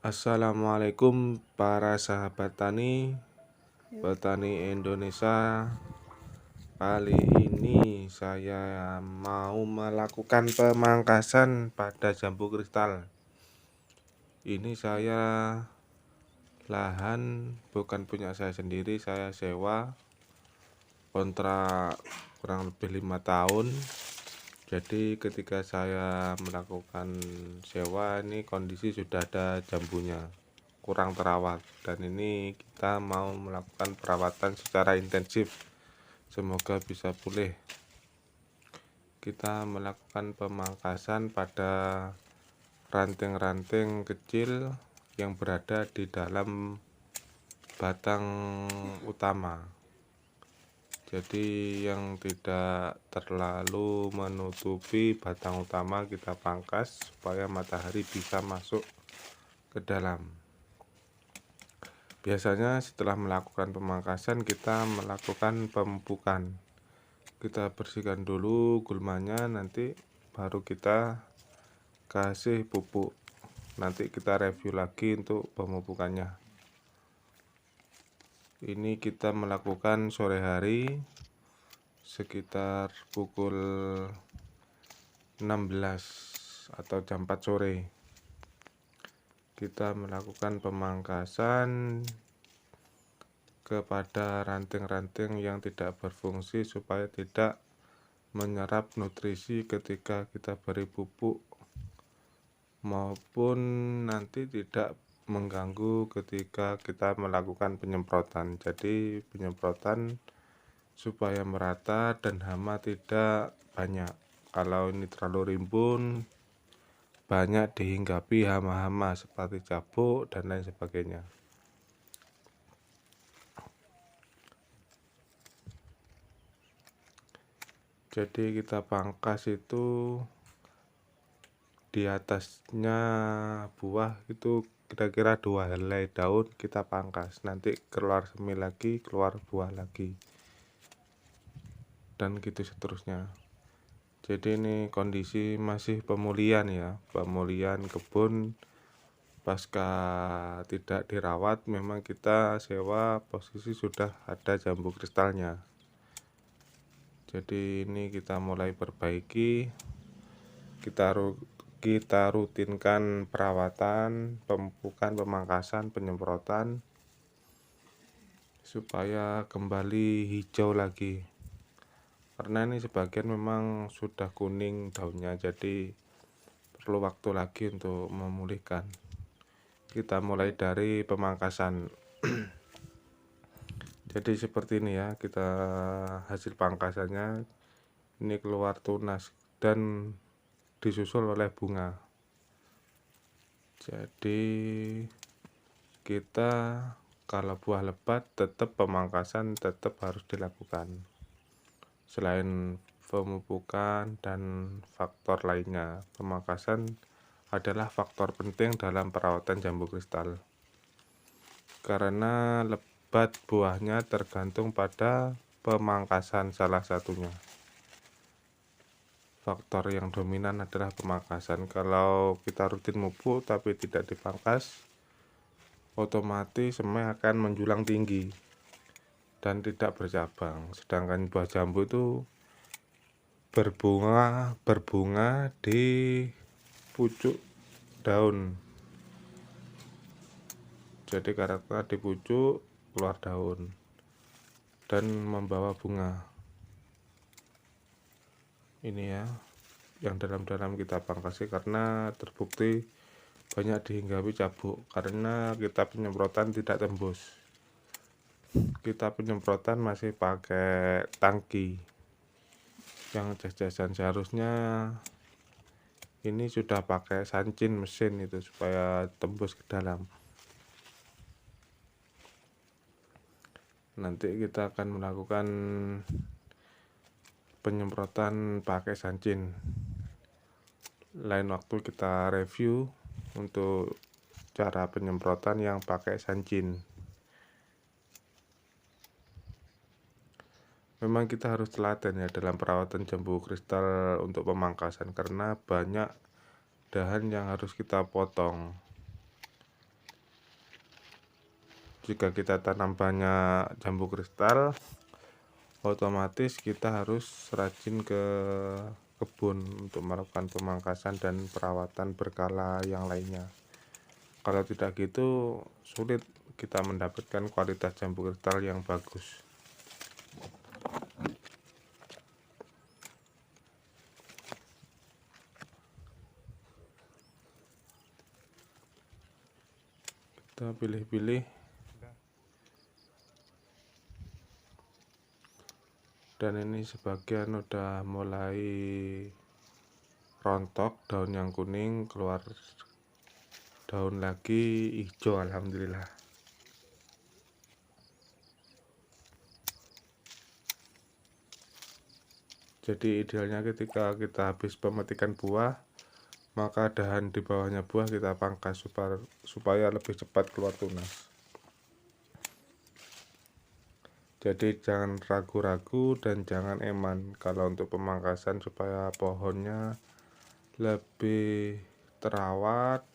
Assalamualaikum para sahabat tani, petani Indonesia. Kali ini saya mau melakukan pemangkasan pada jambu kristal. Ini saya lahan bukan punya saya sendiri, saya sewa kontrak kurang lebih 5 tahun. Jadi ketika saya melakukan sewa ini kondisi sudah ada jambunya, kurang terawat, dan ini kita mau melakukan perawatan secara intensif, semoga bisa pulih. Kita melakukan pemangkasan pada ranting-ranting kecil yang berada di dalam batang utama. Jadi yang tidak terlalu menutupi batang utama kita pangkas supaya matahari bisa masuk ke dalam. Biasanya setelah melakukan pemangkasan kita melakukan pemupukan. Kita bersihkan dulu gulmanya, nanti baru kita kasih pupuk. Nanti kita review lagi untuk pemupukannya. Ini kita melakukan sore hari sekitar pukul 16 atau jam 4 sore. Kita melakukan pemangkasan kepada ranting-ranting yang tidak berfungsi supaya tidak menyerap nutrisi ketika kita beri pupuk, maupun nanti tidak mengganggu ketika kita melakukan penyemprotan. Jadi penyemprotan supaya merata dan hama tidak banyak. Kalau ini terlalu rimbun, banyak dihinggapi hama-hama seperti cabuk dan lain sebagainya. Jadi kita pangkas itu di atasnya buah itu kira-kira 2 helai daun kita pangkas, nanti keluar semi lagi, keluar buah lagi, dan gitu seterusnya. Jadi ini kondisi masih pemulihan ya, pemulihan kebun pasca tidak dirawat. Memang kita sewa posisi sudah ada jambu kristalnya. Jadi ini kita mulai perbaiki, kita rutinkan perawatan, pemupukan, pemangkasan, penyemprotan supaya kembali hijau lagi. Karena ini sebagian memang sudah kuning daunnya, jadi perlu waktu lagi untuk memulihkan. Kita mulai dari pemangkasan. Jadi seperti ini ya, kita hasil pangkasannya. Ini keluar tunas dan disusul oleh bunga. Jadi kita kalau buah lebat tetap pemangkasan tetap harus dilakukan. Selain pemupukan dan faktor lainnya, pemangkasan adalah faktor penting dalam perawatan jambu kristal. Karena lebat buahnya tergantung pada pemangkasan salah satunya. Faktor yang dominan adalah pemangkasan. Kalau kita rutin mupuk tapi tidak dipangkas, otomatis semai akan menjulang tinggi dan tidak bercabang. Sedangkan buah jambu itu berbunga di pucuk daun. Jadi karakter di pucuk keluar daun dan membawa bunga. Ini ya yang dalam-dalam kita pangkasi karena terbukti banyak dihinggapi cabuk, karena kita penyemprotan tidak tembus. Kita penyemprotan masih pakai tangki yang jas-jasan. Seharusnya ini sudah pakai sancin mesin itu supaya tembus ke dalam. Nanti kita akan melakukan penyemprotan pakai sancin. Lain waktu kita review untuk cara penyemprotan yang pakai sancin. Memang kita harus telaten ya dalam perawatan jambu kristal untuk pemangkasan, karena banyak dahan yang harus kita potong. Jika kita tanam banyak jambu kristal, otomatis kita harus rajin ke kebun untuk melakukan pemangkasan dan perawatan berkala yang lainnya. Kalau tidak gitu, sulit kita mendapatkan kualitas jambu kristal yang bagus. Kita pilih-pilih, dan ini sebagian udah mulai rontok, daun yang kuning keluar daun lagi hijau, alhamdulillah. Jadi idealnya ketika kita habis pemetikan buah, maka dahan di bawahnya buah kita pangkas supaya lebih cepat keluar tunas. Jadi jangan ragu-ragu dan jangan eman kalau untuk pemangkasan, supaya pohonnya lebih terawat,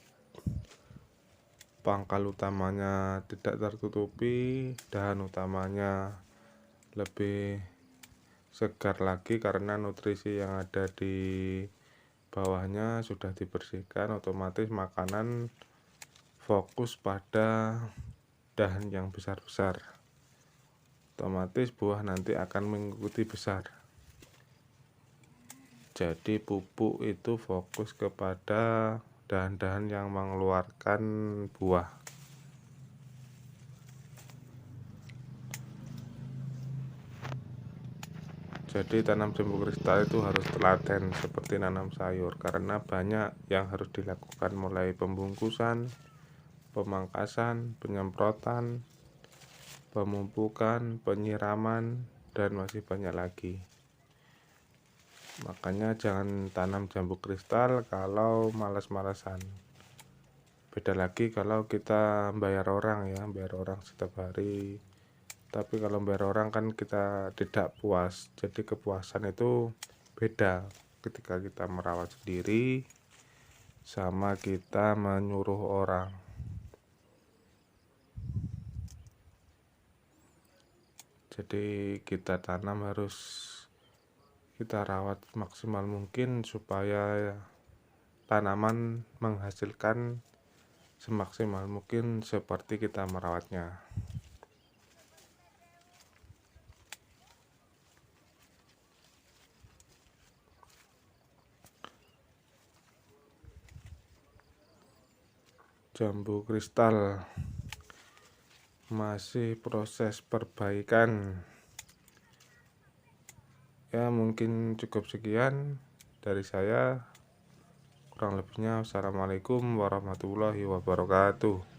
pangkal utamanya tidak tertutupi, dahan utamanya lebih segar lagi karena nutrisi yang ada di bawahnya sudah dibersihkan. Otomatis makanan fokus pada dahan yang besar-besar, otomatis buah nanti akan mengikuti besar. Jadi pupuk itu fokus kepada dahan-dahan yang mengeluarkan buah. Jadi tanam jambu kristal itu harus telaten seperti nanam sayur, karena banyak yang harus dilakukan, mulai pembungkusan, pemangkasan, penyemprotan, pemupukan, penyiraman, dan masih banyak lagi. Makanya jangan tanam jambu kristal kalau malas-malasan. Beda lagi kalau kita bayar orang setiap hari. Tapi kalau bayar orang kan kita tidak puas. Jadi kepuasan itu beda ketika kita merawat sendiri sama kita menyuruh orang. Jadi kita tanam harus kita rawat maksimal mungkin supaya tanaman menghasilkan semaksimal mungkin seperti kita merawatnya. Jambu kristal masih proses perbaikan. Ya mungkin cukup sekian dari saya. Kurang lebihnya, wassalamualaikum warahmatullahi wabarakatuh.